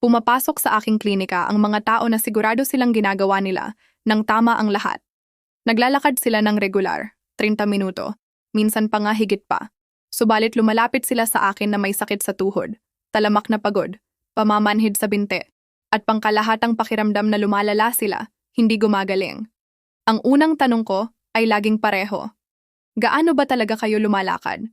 Pumapasok sa aking klinika ang mga tao na sigurado silang ginagawa nila nang tama ang lahat. Naglalakad sila ng regular, 30 minuto, minsan pa nga higit pa. Subalit lumalapit sila sa akin na may sakit sa tuhod, talamak na pagod, pamamanhid sa binte, at pangkalahatang pakiramdam na lumalala sila, hindi gumagaling. Ang unang tanong ko ay laging pareho. Gaano ba talaga kayo lumalakad?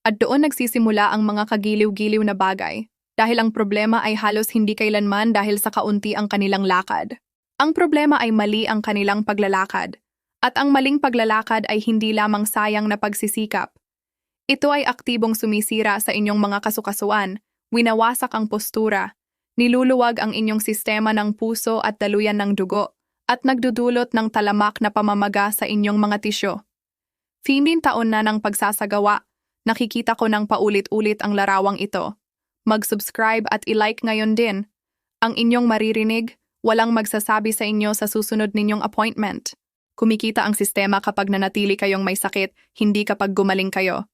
At doon nagsisimula ang mga kagiliw-giliw na bagay, dahil ang problema ay halos hindi kailanman dahil sa kaunti ang kanilang lakad. Ang problema ay mali ang kanilang paglalakad, at ang maling paglalakad ay hindi lamang sayang na pagsisikap. Ito ay aktibong sumisira sa inyong mga kasukasuan, winawasak ang postura, niluluwag ang inyong sistema ng puso at daluyan ng dugo, at nagdudulot ng talamak na pamamaga sa inyong mga tisyo. 15 taon na ng pagsasagawa, nakikita ko ng paulit-ulit ang larawang ito. Mag-subscribe at i-like ngayon din. Ang inyong maririnig, walang magsasabi sa inyo sa susunod ninyong appointment. Kumikita ang sistema kapag nanatili kayong may sakit, hindi kapag gumaling kayo.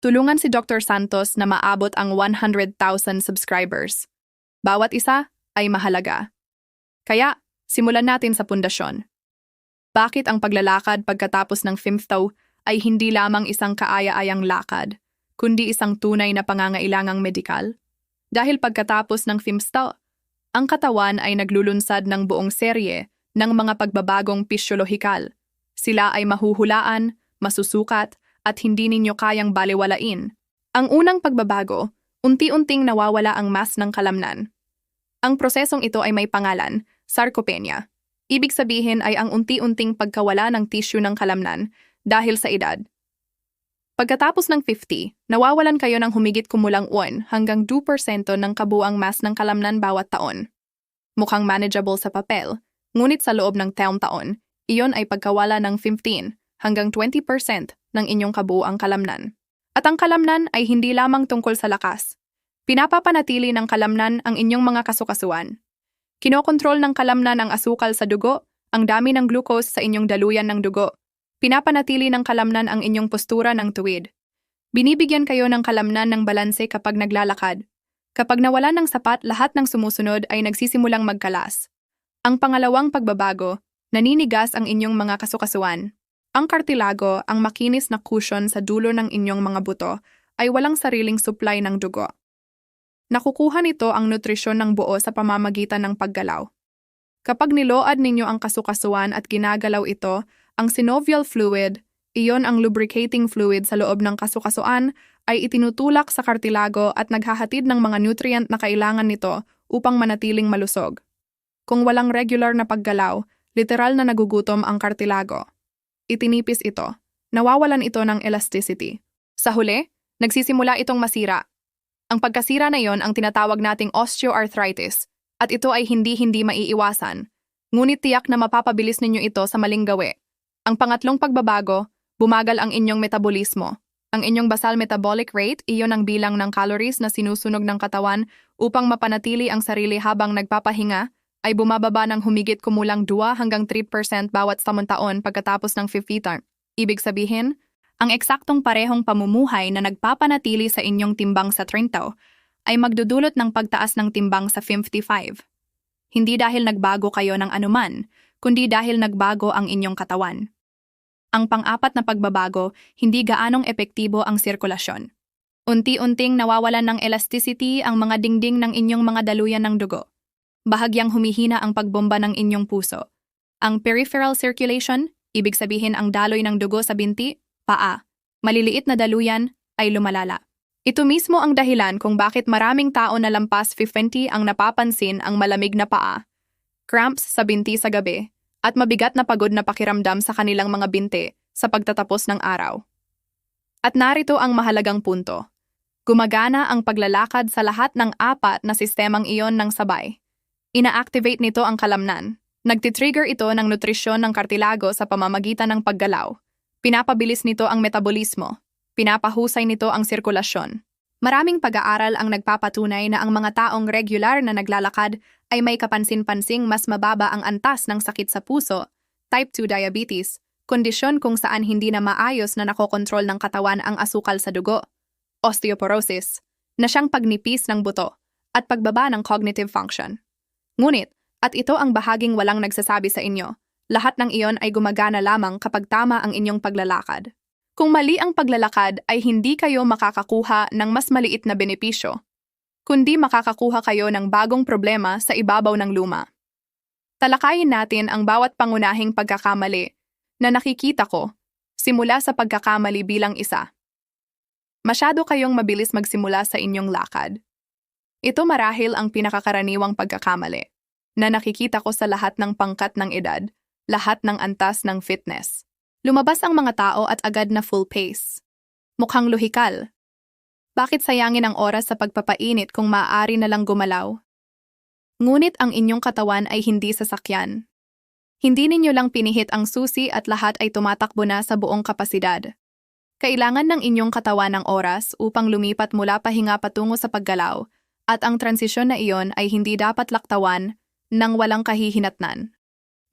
Tulungan si Dr. Santos na maabot ang 100,000 subscribers. Bawat isa ay mahalaga. Kaya, simulan natin sa pundasyon. Bakit ang paglalakad pagkatapos ng FIMFTO ay hindi lamang isang kaaya-ayang lakad, kundi isang tunay na pangangailangang medikal? Dahil pagkatapos ng FIMFTO, ang katawan ay naglulunsad ng buong serye ng mga pagbabagong pisyolohikal. Sila ay mahuhulaan, masusukat, at hindi ninyo kayang baliwalain. Ang unang pagbabago, unti-unting nawawala ang mass ng kalamnan. Ang prosesong ito ay may pangalan, sarcopenia. Ibig sabihin ay ang unti-unting pagkawala ng tissue ng kalamnan dahil sa edad. Pagkatapos ng 50, nawawalan kayo ng humigit kumulang 1 hanggang 2% ng kabuang mass ng kalamnan bawat taon. Mukhang manageable sa papel, ngunit sa loob ng taon, iyon ay pagkawala ng 15 hanggang 20% ng inyong kabuang kalamnan. At ang kalamnan ay hindi lamang tungkol sa lakas. Pinapapanatili ng kalamnan ang inyong mga kasukasuan. Kinokontrol ng kalamnan ang asukal sa dugo, ang dami ng glucose sa inyong daluyan ng dugo. Pinapanatili ng kalamnan ang inyong postura ng tuwid. Binibigyan kayo ng kalamnan ng balanse kapag naglalakad. Kapag nawala ng sapat, lahat ng sumusunod ay nagsisimulang magkalas. Ang pangalawang pagbabago, naninigas ang inyong mga kasukasuan. Ang kartilago, ang makinis na cushion sa dulo ng inyong mga buto, ay walang sariling supply ng dugo. Nakukuha nito ang nutrisyon ng buo sa pamamagitan ng paggalaw. Kapag niload ninyo ang kasukasuan at ginagalaw ito, ang synovial fluid, iyon ang lubricating fluid sa loob ng kasukasuan, ay itinutulak sa kartilago at naghahatid ng mga nutrient na kailangan nito upang manatiling malusog. Kung walang regular na paggalaw, literal na nagugutom ang kartilago. Itinipis ito. Nawawalan ito ng elasticity. Sa huli, nagsisimula itong masira. Ang pagkasira na iyon ang tinatawag nating osteoarthritis, at ito ay hindi maiiwasan. Ngunit tiyak na mapapabilis ninyo ito sa maling gawi. Ang pangatlong pagbabago, bumagal ang inyong metabolismo. Ang inyong basal metabolic rate, iyon ang bilang ng calories na sinusunog ng katawan upang mapanatili ang sarili habang nagpapahinga, ay bumababa ng humigit kumulang 2 hanggang 3% bawat taon pagkatapos ng 50 term. Ibig sabihin, ang eksaktong parehong pamumuhay na nagpapanatili sa inyong timbang sa 30 ay magdudulot ng pagtaas ng timbang sa 55. Hindi dahil nagbago kayo ng anuman, kundi dahil nagbago ang inyong katawan. Ang pang-apat na pagbabago, hindi gaanong epektibo ang sirkulasyon. Unti-unting nawawalan ng elasticity ang mga dingding ng inyong mga daluyan ng dugo. Bahagyang humihina ang pagbomba ng inyong puso. Ang peripheral circulation, ibig sabihin ang daloy ng dugo sa binti, paa, maliliit na daluyan, ay lumalala. Ito mismo ang dahilan kung bakit maraming tao na lampas 50 ang napapansin ang malamig na paa, cramps sa binti sa gabi, at mabigat na pagod na pakiramdam sa kanilang mga binti sa pagtatapos ng araw. At narito ang mahalagang punto. Gumagana ang paglalakad sa lahat ng 4 na sistemang iyon ng sabay. Ina-activate nito ang kalamnan. Nagtitrigger ito ng nutrisyon ng kartilago sa pamamagitan ng paggalaw. Pinapabilis nito ang metabolismo. Pinapahusay nito ang sirkulasyon. Maraming pag-aaral ang nagpapatunay na ang mga taong regular na naglalakad ay may kapansin-pansing mas mababa ang antas ng sakit sa puso, type 2 diabetes, kondisyon kung saan hindi na maayos na nakokontrol ng katawan ang asukal sa dugo, osteoporosis, na siyang pagnipis ng buto, at pagbaba ng cognitive function. Ngunit, at ito ang bahaging walang nagsasabi sa inyo, lahat ng iyon ay gumagana lamang kapag tama ang inyong paglalakad. Kung mali ang paglalakad ay hindi kayo makakakuha ng mas maliit na benepisyo, kundi makakakuha kayo ng bagong problema sa ibabaw ng luma. Talakayin natin ang bawat pangunahing pagkakamali na nakikita ko simula sa pagkakamali bilang isa. Masyado kayong mabilis magsimula sa inyong lakad. Ito marahil ang pinakakaraniwang pagkakamali na nakikita ko sa lahat ng pangkat ng edad, lahat ng antas ng fitness. Lumabas ang mga tao at agad na full pace. Mukhang lohikal. Bakit sayangin ang oras sa pagpapainit kung maaari na lang gumalaw? Ngunit ang inyong katawan ay hindi sasakyan. Hindi ninyo lang pinihit ang susi at lahat ay tumatakbo na sa buong kapasidad. Kailangan ng inyong katawan ng oras upang lumipat mula pahinga patungo sa paggalaw, at ang transisyon na iyon ay hindi dapat laktawan ng walang kahihinatnan.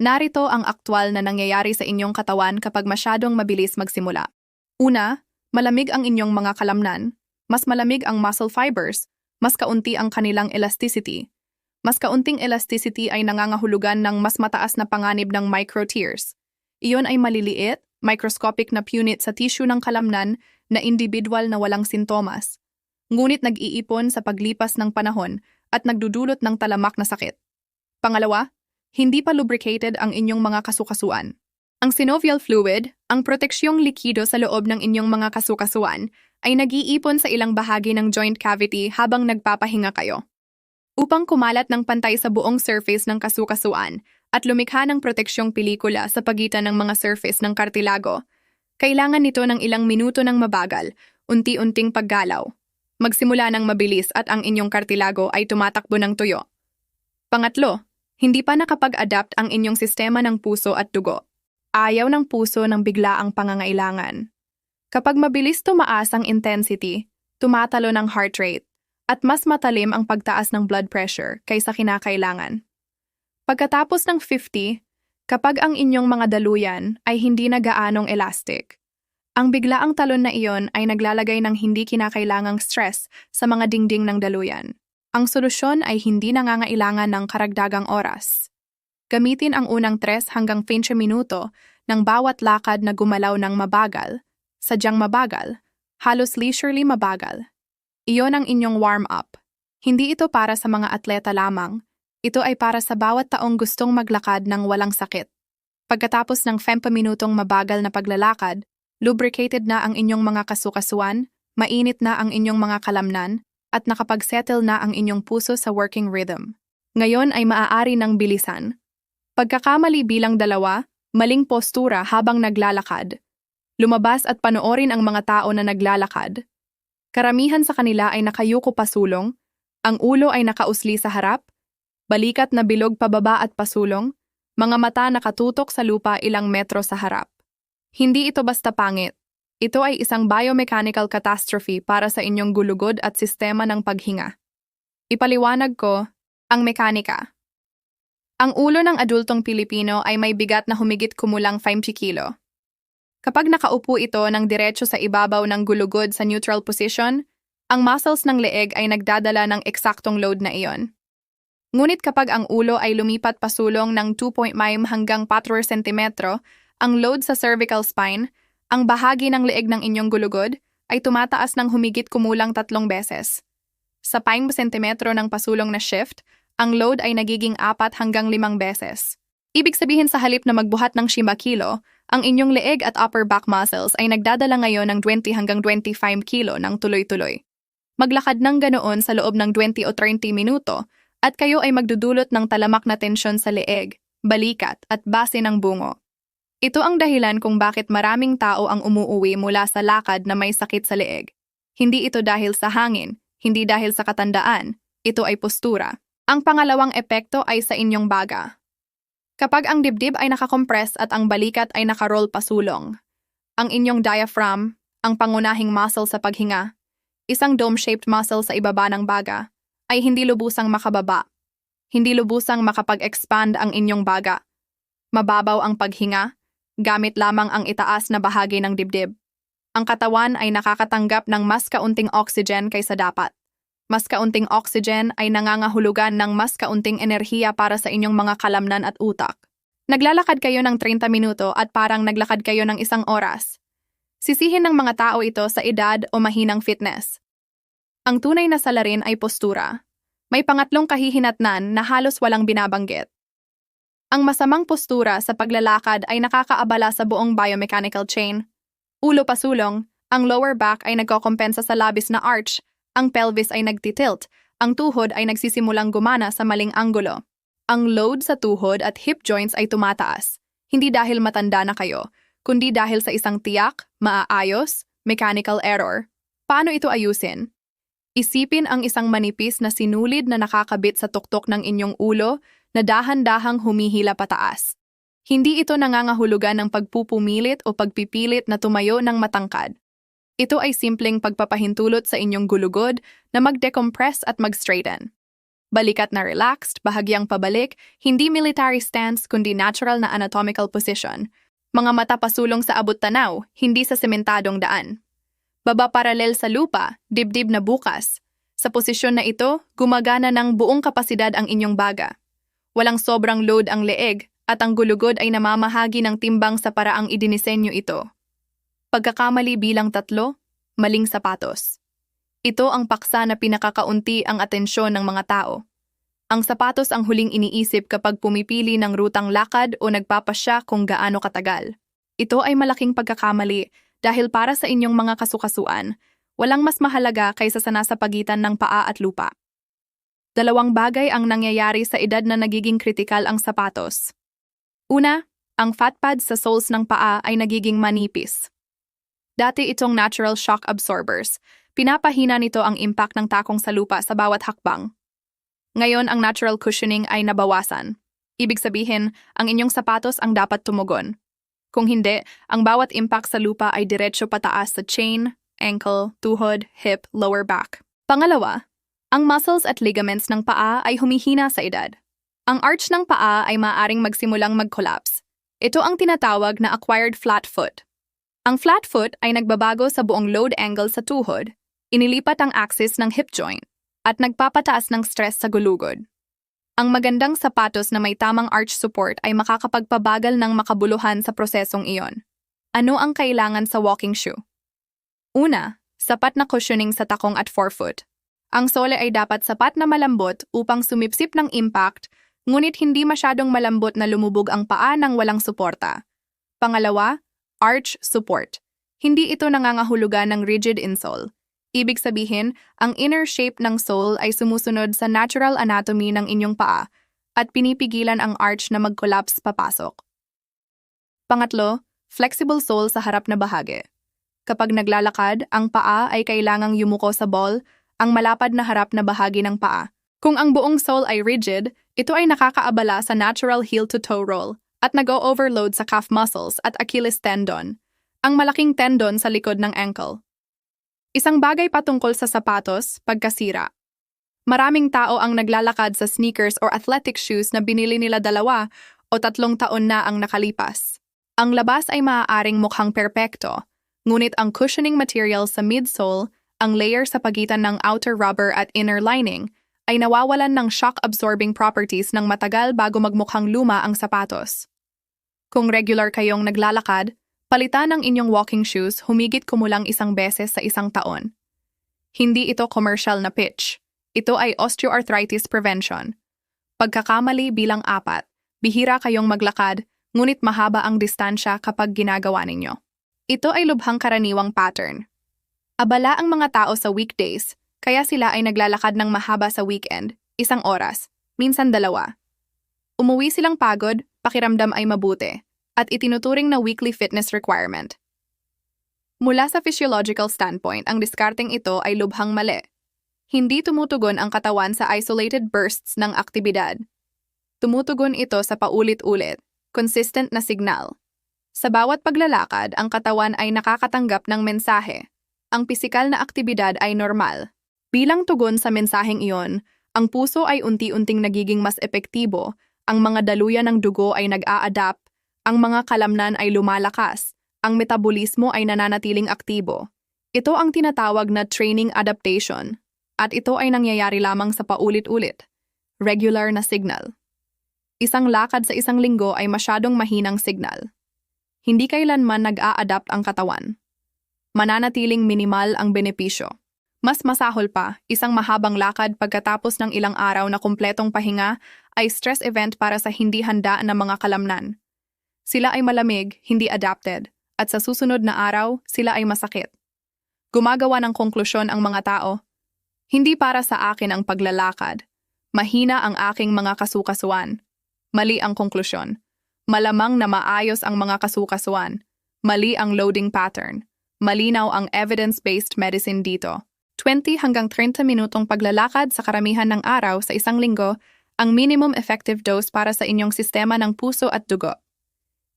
Narito ang aktwal na nangyayari sa inyong katawan kapag masyadong mabilis magsimula. Una, malamig ang inyong mga kalamnan, mas malamig ang muscle fibers, mas kaunti ang kanilang elasticity. Mas kaunting elasticity ay nangangahulugan ng mas mataas na panganib ng microtears. Iyon ay maliliit, microscopic na punit sa tissue ng kalamnan na individual na walang sintomas. Ngunit nag-iipon sa paglipas ng panahon at nagdudulot ng talamak na sakit. Pangalawa, hindi pa lubricated ang inyong mga kasukasuan. Ang synovial fluid, ang proteksyong likido sa loob ng inyong mga kasukasuan, ay nag-iipon sa ilang bahagi ng joint cavity habang nagpapahinga kayo. Upang kumalat ng pantay sa buong surface ng kasukasuan at lumikha ng proteksyong pelikula sa pagitan ng mga surface ng kartilago, kailangan nito ng ilang minuto ng mabagal, unti-unting paggalaw. Magsimula ng mabilis at ang inyong kartilago ay tumatakbo ng tuyo. Pangatlo, hindi pa nakapag-adapt ang inyong sistema ng puso at dugo. Ayaw ng puso ng biglaang pangangailangan. Kapag mabilis tumaas ang intensity, tumatalo ng heart rate, at mas matalim ang pagtaas ng blood pressure kaysa kinakailangan. Pagkatapos ng 50, kapag ang inyong mga daluyan ay hindi na gaanong elastic, ang biglaang talon na iyon ay naglalagay ng hindi kinakailangang stress sa mga dingding ng daluyan. Ang solusyon ay hindi nangangailangan ng karagdagang oras. Gamitin ang unang 3 hanggang 20 minuto ng bawat lakad na gumalaw ng mabagal, sadyang mabagal, halos leisurely mabagal. Iyon ang inyong warm-up. Hindi ito para sa mga atleta lamang. Ito ay para sa bawat taong gustong maglakad ng walang sakit. Pagkatapos ng 50 minutong mabagal na paglalakad, lubricated na ang inyong mga kasukasuan, mainit na ang inyong mga kalamnan, at nakapag-settle na ang inyong puso sa working rhythm. Ngayon ay maaari ng bilisan. Pagkakamali bilang 2, maling postura habang naglalakad. Lumabas at panoorin ang mga tao na naglalakad. Karamihan sa kanila ay nakayuko pasulong, ang ulo ay nakausli sa harap, balikat na bilog pababa at pasulong, mga mata nakatutok sa lupa ilang metro sa harap. Hindi ito basta pangit. Ito ay isang biomechanical catastrophe para sa inyong gulugod at sistema ng paghinga. Ipaliwanag ko ang mekanika. Ang ulo ng adultong Pilipino ay may bigat na humigit kumulang 50 kilo. Kapag nakaupo ito ng diretso sa ibabaw ng gulugod sa neutral position, ang muscles ng leeg ay nagdadala ng eksaktong load na iyon. Ngunit kapag ang ulo ay lumipat pasulong ng 2.5 hanggang 4 cm, ang load sa cervical spine, ang bahagi ng leeg ng inyong gulugod, ay tumataas ng humigit kumulang 3 beses. Sa 5 cm ng pasulong na shift, ang load ay nagiging 4 hanggang 5 beses. Ibig sabihin sa halip na magbuhat ng 5 kilo, ang inyong leeg at upper back muscles ay nagdadala ngayon ng 20 hanggang 25 kilo ng tuloy-tuloy. Maglakad ng ganoon sa loob ng 20 o 30 minuto at kayo ay magdudulot ng talamak na tensyon sa leeg, balikat at base ng bungo. Ito ang dahilan kung bakit maraming tao ang umuuwi mula sa lakad na may sakit sa leeg. Hindi ito dahil sa hangin, hindi dahil sa katandaan, ito ay postura. Ang pangalawang epekto ay sa inyong baga. Kapag ang dibdib ay nakakompress at ang balikat ay nakaroll pasulong, ang inyong diaphragm, ang pangunahing muscle sa paghinga, isang dome-shaped muscle sa ibaba ng baga, ay hindi lubusang makababa. Hindi lubusang makapag-expand ang inyong baga. Mababaw ang paghinga, gamit lamang ang itaas na bahagi ng dibdib. Ang katawan ay nakakatanggap ng mas kaunting oxygen kaysa dapat. Mas kaunting oxygen ay nangangahulugan ng mas kaunting enerhiya para sa inyong mga kalamnan at utak. Naglalakad kayo ng 30 minuto at parang naglakad kayo ng 1 oras. Sisihin ng mga tao ito sa edad o mahinang fitness. Ang tunay na salarin ay postura. May pangatlong kahihinatnan na halos walang binabanggit. Ang masamang postura sa paglalakad ay nakakaabala sa buong biomechanical chain. Ulo pasulong, ang lower back ay nagkokompensa sa labis na arch, ang pelvis ay nagtitilt, ang tuhod ay nagsisimulang gumana sa maling anggulo. Ang load sa tuhod at hip joints ay tumataas, hindi dahil matanda na kayo, kundi dahil sa isang tiyak, maaayos, mechanical error. Paano ito ayusin? Isipin ang isang manipis na sinulid na nakakabit sa tuktok ng inyong ulo na dahan-dahang humihila pataas. Hindi ito nangangahulugan ng pagpupumilit o pagpipilit na tumayo ng matangkad. Ito ay simpleng pagpapahintulot sa inyong gulugod na mag-decompress at mag-straighten. Balikat na relaxed, bahagyang pabalik, hindi military stance kundi natural na anatomical position. Mga mata pasulong sa abot tanaw, hindi sa sementadong daan. Baba paralel sa lupa, dibdib na bukas. Sa posisyon na ito, gumagana ng buong kapasidad ang inyong baga. Walang sobrang load ang leeg at ang gulugod ay namamahagi ng timbang sa paraang idinisenyo ito. Pagkakamali bilang 3, maling sapatos. Ito ang paksa na pinakakaunti ang atensyon ng mga tao. Ang sapatos ang huling iniisip kapag pumipili ng rutang lakad o nagpapasya kung gaano katagal. Ito ay malaking pagkakamali dahil para sa inyong mga kasukasuan, walang mas mahalaga kaysa sa nasa pagitan ng paa at lupa. 2 bagay ang nangyayari sa edad na nagiging kritikal ang sapatos. Una, ang fat pads sa soles ng paa ay nagiging manipis. Dati itong natural shock absorbers. Pinapahina nito ang impact ng takong sa lupa sa bawat hakbang. Ngayon, ang natural cushioning ay nabawasan. Ibig sabihin, ang inyong sapatos ang dapat tumugon. Kung hindi, ang bawat impact sa lupa ay diretsyo pataas sa chain, ankle, tuhod, hip, lower back. Pangalawa, ang muscles at ligaments ng paa ay humihina sa edad. Ang arch ng paa ay maaaring magsimulang mag-collapse. Ito ang tinatawag na acquired flat foot. Ang flat foot ay nagbabago sa buong load angle sa tuhod, inilipat ang axis ng hip joint, at nagpapataas ng stress sa gulugod. Ang magandang sapatos na may tamang arch support ay makakapagpabagal ng makabuluhan sa prosesong iyon. Ano ang kailangan sa walking shoe? Una, sapat na cushioning sa takong at forefoot. Ang sole ay dapat sapat na malambot upang sumipsip ng impact, ngunit hindi masyadong malambot na lumubog ang paa ng walang suporta. Pangalawa, arch support. Hindi ito nangangahulugan ng rigid insole. Ibig sabihin, ang inner shape ng sole ay sumusunod sa natural anatomy ng inyong paa at pinipigilan ang arch na mag-collapse papasok. Pangatlo, flexible sole sa harap na bahagi. Kapag naglalakad, ang paa ay kailangang yumuko sa ball, ang malapad na harap na bahagi ng paa. Kung ang buong sole ay rigid, ito ay nakakaabala sa natural heel-to-toe roll at nag-o-overload sa calf muscles at Achilles tendon, ang malaking tendon sa likod ng ankle. Isang bagay patungkol sa sapatos, pagkasira. Maraming tao ang naglalakad sa sneakers or athletic shoes na binili nila 2 o 3 taon na ang nakalipas. Ang labas ay maaaring mukhang perpekto, ngunit ang cushioning material sa midsole, ang layer sa pagitan ng outer rubber at inner lining, ay nawawalan ng shock-absorbing properties ng matagal bago magmukhang luma ang sapatos. Kung regular kayong naglalakad, palitan ang inyong walking shoes humigit kumulang 1 beses sa 1 taon. Hindi ito commercial na pitch. Ito ay osteoarthritis prevention. Pagkakamali bilang 4, bihira kayong maglakad, ngunit mahaba ang distansya kapag ginagawa ninyo. Ito ay lubhang karaniwang pattern. Abala ang mga tao sa weekdays, kaya sila ay naglalakad ng mahaba sa weekend, 1 oras, minsan 2. Umuwi silang pagod, pakiramdam ay mabuti, at itinuturing na weekly fitness requirement. Mula sa physiological standpoint, ang diskarteng ito ay lubhang mali. Hindi tumutugon ang katawan sa isolated bursts ng aktibidad. Tumutugon ito sa paulit-ulit, consistent na signal. Sa bawat paglalakad, ang katawan ay nakakatanggap ng mensahe. Ang pisikal na aktibidad ay normal. Bilang tugon sa mensaheng iyon, ang puso ay unti-unting nagiging mas epektibo, ang mga daluyan ng dugo ay nag-a-adapt, ang mga kalamnan ay lumalakas, ang metabolismo ay nananatiling aktibo. Ito ang tinatawag na training adaptation. At ito ay nangyayari lamang sa paulit-ulit. Regular na signal. Isang lakad sa isang linggo ay masyadong mahinang signal. Hindi kailanman nag-a-adapt ang katawan. Mananatiling minimal ang benepisyo. Mas masahol pa, isang mahabang lakad pagkatapos ng ilang araw na kumpletong pahinga ay stress event para sa hindi handa na mga kalamnan. Sila ay malamig, hindi adapted, at sa susunod na araw, sila ay masakit. Gumagawa ng konklusyon ang mga tao, hindi para sa akin ang paglalakad. Mahina ang aking mga kasukasuan. Mali ang konklusyon. Malamang na maayos ang mga kasukasuan. Mali ang loading pattern. Malinaw ang evidence-based medicine dito. 20 hanggang 30 minutong paglalakad sa karamihan ng araw sa isang linggo ang minimum effective dose para sa inyong sistema ng puso at dugo.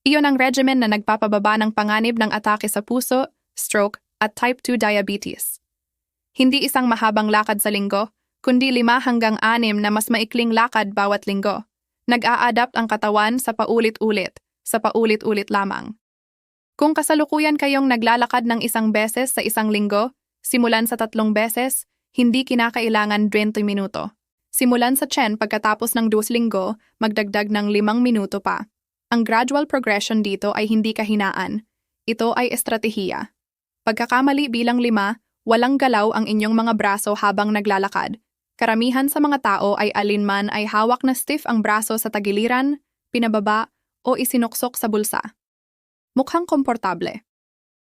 Iyon ang regimen na nagpapababa ng panganib ng atake sa puso, stroke, at type 2 diabetes. Hindi isang mahabang lakad sa linggo, kundi 5 hanggang 6 na mas maikling lakad bawat linggo. Nag-a-adapt ang katawan sa paulit-ulit lamang. Kung kasalukuyan kayong naglalakad ng isang beses sa isang linggo, simulan sa 3 beses, hindi kinakailangan 20 minuto. Simulan sa tiyan pagkatapos ng 2 linggo, magdagdag ng 5 minuto pa. Ang gradual progression dito ay hindi kahinaan. Ito ay estratehiya. Pagkakamali bilang 5, walang galaw ang inyong mga braso habang naglalakad. Karamihan sa mga tao ay alinman ay hawak na stiff ang braso sa tagiliran, pinababa, o isinuksok sa bulsa. Mukhang komportable.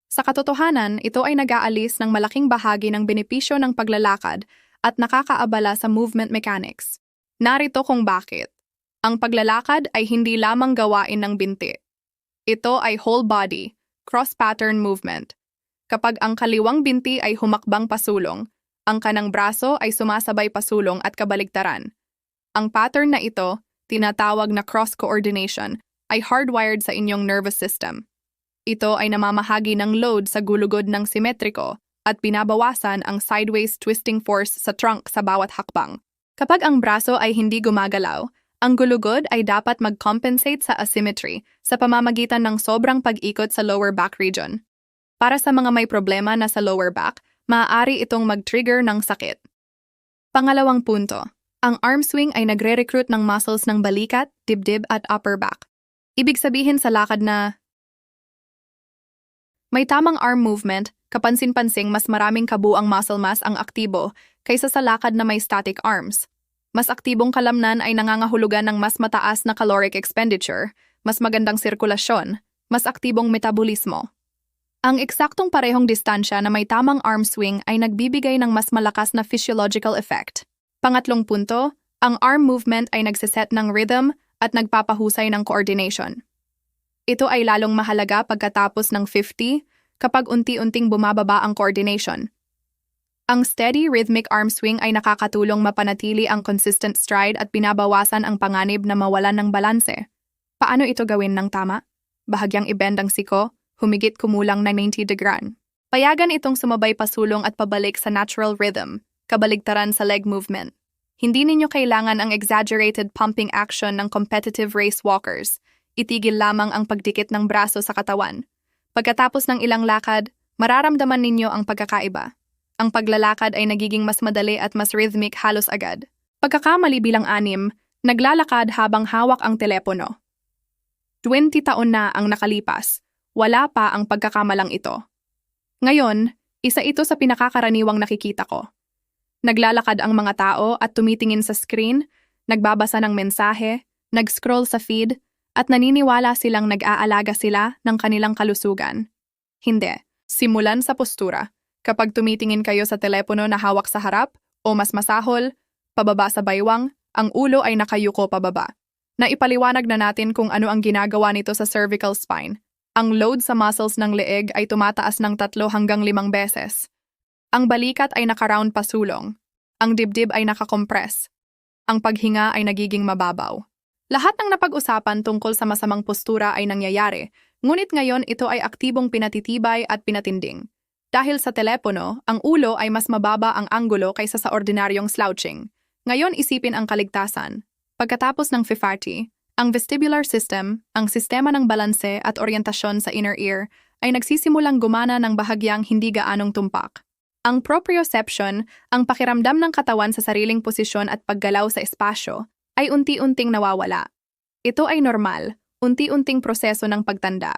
Sa katotohanan, ito ay nag-aalis ng malaking bahagi ng benepisyo ng paglalakad at nakakaabala sa movement mechanics. Narito kung bakit. Ang paglalakad ay hindi lamang gawain ng binti. Ito ay whole body, cross-pattern movement. Kapag ang kaliwang binti ay humakbang pasulong, ang kanang braso ay sumasabay pasulong at kabaligtaran. Ang pattern na ito, tinatawag na cross-coordination, ay hardwired sa inyong nervous system. Ito ay namamahagi ng load sa gulugod ng simetriko at binabawasan ang sideways twisting force sa trunk sa bawat hakbang. Kapag ang braso ay hindi gumagalaw, ang gulugod ay dapat mag-compensate sa asymmetry sa pamamagitan ng sobrang pag-ikot sa lower back region. Para sa mga may problema na sa lower back, maaari itong mag-trigger ng sakit. Pangalawang punto, ang arm swing ay nagre-recruit ng muscles ng balikat, dibdib at upper back. Ibig sabihin sa lakad na may tamang arm movement, kapansin-pansing mas maraming kabuang muscle mass ang aktibo kaysa sa lakad na may static arms. Mas aktibong kalamnan ay nangangahulugan ng mas mataas na caloric expenditure, mas magandang sirkulasyon, mas aktibong metabolismo. Ang eksaktong parehong distansya na may tamang arm swing ay nagbibigay ng mas malakas na physiological effect. Pangatlong punto, ang arm movement ay nagsiset ng rhythm at nagpapahusay ng coordination. Ito ay lalong mahalaga pagkatapos ng 50 kapag unti-unting bumababa ang coordination. Ang steady rhythmic arm swing ay nakakatulong mapanatili ang consistent stride at binabawasan ang panganib na mawalan ng balanse. Paano ito gawin ng tama? Bahagyang i-bend ang siko, humigit kumulang 90 degran. Payagan itong sumabay pasulong at pabalik sa natural rhythm, kabaligtaran sa leg movement. Hindi ninyo kailangan ang exaggerated pumping action ng competitive race walkers. Itigil lamang ang pagdikit ng braso sa katawan. Pagkatapos ng ilang lakad, mararamdaman ninyo ang pagkakaiba. Ang paglalakad ay nagiging mas madali at mas rhythmic halos agad. Pagkakamali bilang 6, naglalakad habang hawak ang telepono. 20 taon na ang nakalipas, wala pa ang pagkakamalang ito. Ngayon, isa ito sa pinakakaraniwang nakikita ko. Naglalakad ang mga tao at tumitingin sa screen, nagbabasa ng mensahe, nag-scroll sa feed, at naniniwala silang nag-aalaga sila ng kanilang kalusugan. Hindi. Simulan sa postura. Kapag tumitingin kayo sa telepono na hawak sa harap, o mas masahol, pababa sa baywang, ang ulo ay nakayuko pababa. Naipaliwanag na natin kung ano ang ginagawa nito sa cervical spine. Ang load sa muscles ng leeg ay tumataas ng 3 hanggang 5 beses. Ang balikat ay naka-round pasulong. Ang dibdib ay nakakompress. Ang paghinga ay nagiging mababaw. Lahat ng napag-usapan tungkol sa masamang postura ay nangyayari, ngunit ngayon ito ay aktibong pinatitibay at pinatinding. Dahil sa telepono, ang ulo ay mas mababa ang anggulo kaysa sa ordinaryong slouching. Ngayon isipin ang kaligtasan. Pagkatapos ng 50, ang vestibular system, ang sistema ng balanse at oryentasyon sa inner ear, ay nagsisimulang gumana ng bahagyang hindi gaanong tumpak. Ang proprioception, ang pakiramdam ng katawan sa sariling posisyon at paggalaw sa espasyo, ay unti-unting nawawala. Ito ay normal, unti-unting proseso ng pagtanda.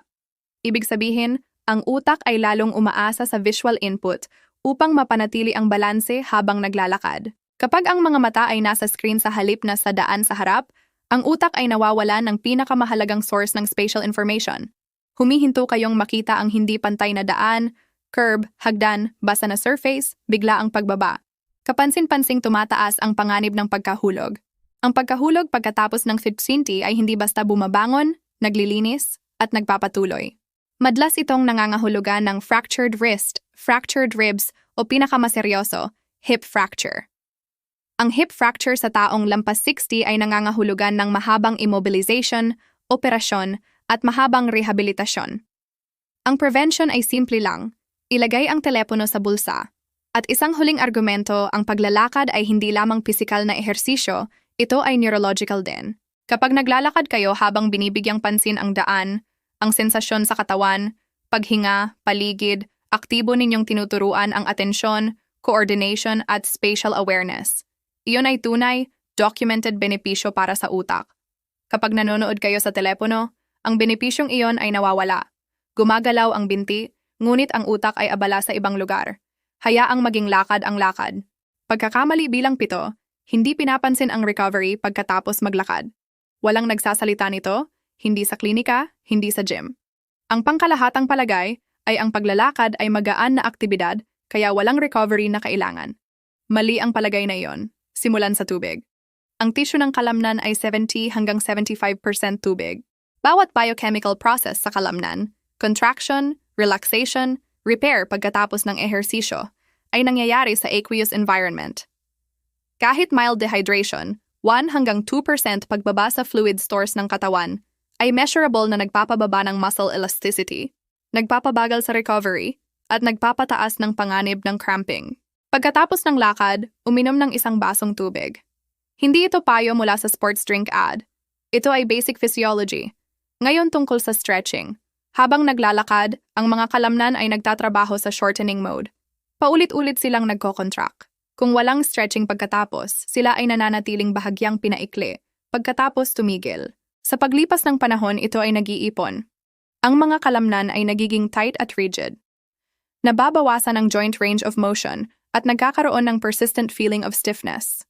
Ibig sabihin, ang utak ay lalong umaasa sa visual input upang mapanatili ang balanse habang naglalakad. Kapag ang mga mata ay nasa screen sa halip na sa daan sa harap, ang utak ay nawawala ng pinakamahalagang source ng spatial information. Humihinto kayong makita ang hindi pantay na daan, curb, hagdan, basa na surface, bigla ang pagbaba. Kapansin-pansing tumataas ang panganib ng pagkahulog. Ang pagkahulog pagkatapos ng 15 ay hindi basta bumabangon, naglilinis, at nagpapatuloy. Madalas itong nangangahulugan ng fractured wrist, fractured ribs, o pinakamaseryoso, hip fracture. Ang hip fracture sa taong lampas 60 ay nangangahulugan ng mahabang immobilization, operasyon, at mahabang rehabilitasyon. Ang prevention ay simple lang. Ilagay ang telepono sa bulsa. At isang huling argumento, ang paglalakad ay hindi lamang pisikal na ehersisyo, ito ay neurological din. Kapag naglalakad kayo habang binibigyang pansin ang daan, ang sensasyon sa katawan, paghinga, paligid, aktibo ninyong tinuturuan ang atensyon, coordination at spatial awareness. Iyon ay tunay, documented benepisyo para sa utak. Kapag nanonood kayo sa telepono, ang benepisyong iyon ay nawawala. Gumagalaw ang binti, ngunit ang utak ay abala sa ibang lugar. Hayaang maging lakad ang lakad. Pagkakamali bilang 7, hindi pinapansin ang recovery pagkatapos maglakad. Walang nagsasalita nito, hindi sa klinika, hindi sa gym. Ang pangkalahatang palagay ay ang paglalakad ay magaan na aktibidad kaya walang recovery na kailangan. Mali ang palagay na iyon, simulan sa tubig. Ang tissue ng kalamnan ay 70 hanggang 75% tubig. Bawat biochemical process sa kalamnan, contraction, relaxation, repair pagkatapos ng ehersisyo, ay nangyayari sa aqueous environment. Kahit mild dehydration, 1 hanggang 2% pagbaba sa fluid stores ng katawan, ay measurable na nagpapababa ng muscle elasticity, nagpapabagal sa recovery, at nagpapataas ng panganib ng cramping. Pagkatapos ng lakad, uminom ng isang basong tubig. Hindi ito payo mula sa sports drink ad. Ito ay basic physiology. Ngayon tungkol sa stretching. Habang naglalakad, ang mga kalamnan ay nagtatrabaho sa shortening mode. Paulit-ulit silang nagko-contract. Kung walang stretching pagkatapos, sila ay nananatiling bahagyang pinaikli, pagkatapos tumigil. Sa paglipas ng panahon, ito ay nag-iipon. Ang mga kalamnan ay nagiging tight at rigid. Nababawasan ang joint range of motion at nagkakaroon ng persistent feeling of stiffness.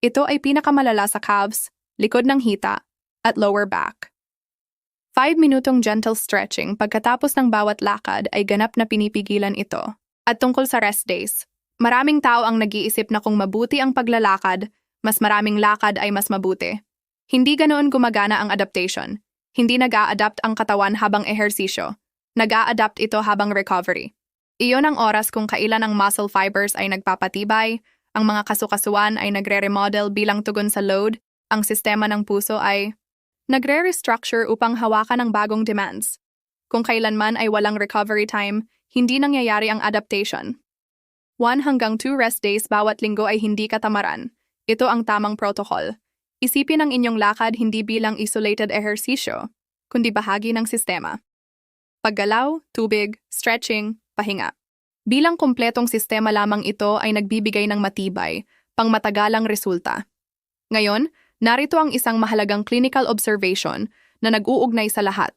Ito ay pinakamalala sa calves, likod ng hita, at lower back. 5-minutong gentle stretching pagkatapos ng bawat lakad ay ganap na pinipigilan ito. At tungkol sa rest days, maraming tao ang nag-iisip na kung mabuti ang paglalakad, mas maraming lakad ay mas mabuti. Hindi ganoon gumagana ang adaptation. Hindi nag-a-adapt ang katawan habang ehersisyo. Nag-a-adapt ito habang recovery. Iyon ang oras kung kailan ang muscle fibers ay nagpapatibay, ang mga kasukasuan ay nagre-remodel bilang tugon sa load, ang sistema ng puso ay nagre-restructure upang hawakan ang bagong demands. Kung kailanman ay walang recovery time, hindi nangyayari ang adaptation. 1 hanggang 2 rest days bawat linggo ay hindi katamaran. Ito ang tamang protocol. Isipin ang inyong lakad hindi bilang isolated ehersisyo, kundi bahagi ng sistema. Paggalaw, tubig, stretching, pahinga. Bilang kumpletong sistema lamang ito ay nagbibigay ng matibay, pangmatagalang resulta. Ngayon, narito ang isang mahalagang clinical observation na nag-uugnay sa lahat.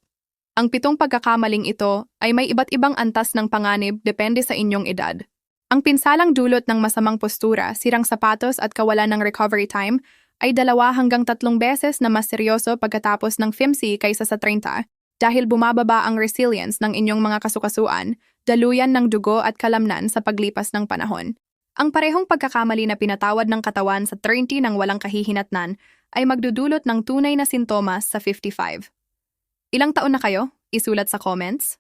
Ang 7 pagkakamaling ito ay may iba't ibang antas ng panganib depende sa inyong edad. Ang pinsalang dulot ng masamang postura, sirang sapatos at kawalan ng recovery time ay 2 hanggang 3 beses na mas seryoso pagkatapos ng 50 kaysa sa 30 dahil bumababa ang resilience ng inyong mga kasukasuan, daluyan ng dugo at kalamnan sa paglipas ng panahon. Ang parehong pagkakamali na pinatawad ng katawan sa 30 ng walang kahihinatnan ay magdudulot ng tunay na sintomas sa 55. Ilang taon na kayo? Isulat sa comments.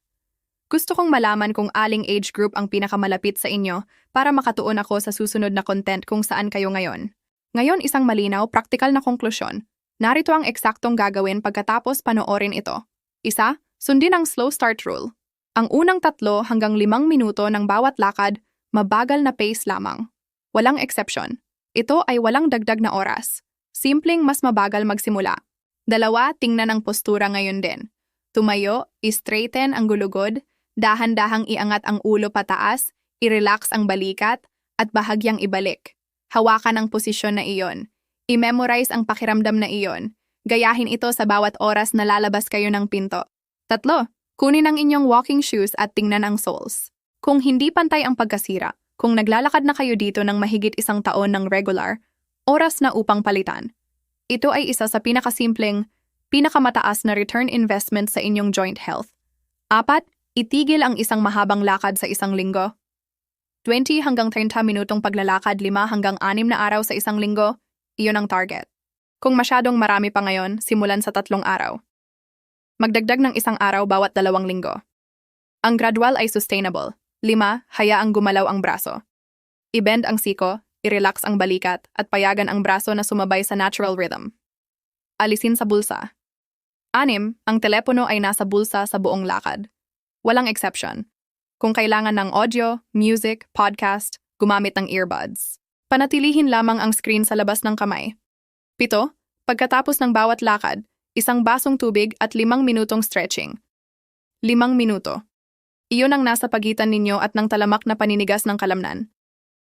Gusto kong malaman kung aling age group ang pinakamalapit sa inyo para makatuon ako sa susunod na content kung saan kayo ngayon. Ngayon isang malinaw, praktikal na konklusyon. Narito ang eksaktong gagawin pagkatapos panoorin ito. 1. Sundin ang slow start rule. Ang unang 3 hanggang 5 minuto ng bawat lakad, mabagal na pace lamang. Walang exception. Ito ay walang dagdag na oras. Simpleng mas mabagal magsimula. 2. Tingnan ang postura ngayon din. Tumayo, i-straighten ang gulugod, dahan-dahang iangat ang ulo pataas, I-relax ang balikat at bahagyang ibalik. Hawakan ang posisyon na iyon. I-memorize ang pakiramdam na iyon. Gayahin ito sa bawat oras na lalabas kayo ng pinto. 3. Kunin ang inyong walking shoes at tingnan ang soles. Kung hindi pantay ang pagkasira, kung naglalakad na kayo dito ng mahigit 1 taon ng regular, oras na upang palitan. Ito ay isa sa pinakasimpleng, pinakamataas na return investment sa inyong joint health. 4. Itigil ang isang mahabang lakad sa 1 linggo. 20 hanggang 30 minutong paglalakad 5 hanggang 6 na araw sa 1 linggo, iyon ang target. Kung masyadong marami pa ngayon, simulan sa 3 araw. Magdagdag ng 1 araw bawat 2 linggo. Ang gradual ay sustainable. 5. Hayaang gumalaw ang braso. I-bend ang siko, i-relax ang balikat, at payagan ang braso na sumabay sa natural rhythm. Alisin sa bulsa. 6. Ang telepono ay nasa bulsa sa buong lakad. Walang exception. Kung kailangan ng audio, music, podcast, gumamit ng earbuds. Panatilihin lamang ang screen sa labas ng kamay. 7. Pagkatapos ng bawat lakad, 1 basong tubig at 5 minutong stretching. 5 minuto. Iyon ang nasa pagitan ninyo at ng talamak na paninigas ng kalamnan.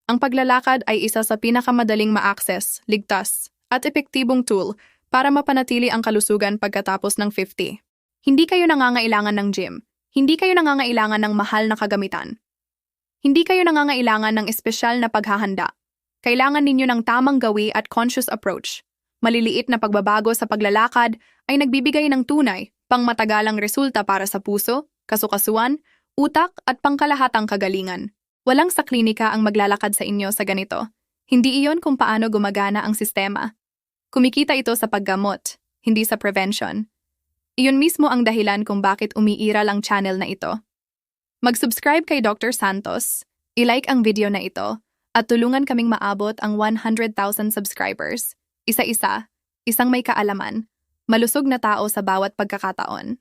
Ang paglalakad ay isa sa pinakamadaling ma-access, ligtas, at epektibong tool para mapanatili ang kalusugan pagkatapos ng 50. Hindi kayo nangangailangan ng gym. Hindi kayo nangangailangan ng mahal na kagamitan. Hindi kayo nangangailangan ng espesyal na paghahanda. Kailangan ninyo ng tamang gawi at conscious approach. Maliliit na pagbabago sa paglalakad ay nagbibigay ng tunay, pangmatagalang resulta para sa puso, kasukasuan, utak at pangkalahatang kagalingan. Walang sa klinika ang maglalakad sa inyo sa ganito. Hindi iyon kung paano gumagana ang sistema. Kumikita ito sa paggamot, hindi sa prevention. Iyon mismo ang dahilan kung bakit umiiral ang channel na ito. Mag-subscribe kay Dr. Santos, i-like ang video na ito, at tulungan kaming maabot ang 100,000 subscribers. Isa-isa, isang may kaalaman, malusog na tao sa bawat pagkakataon.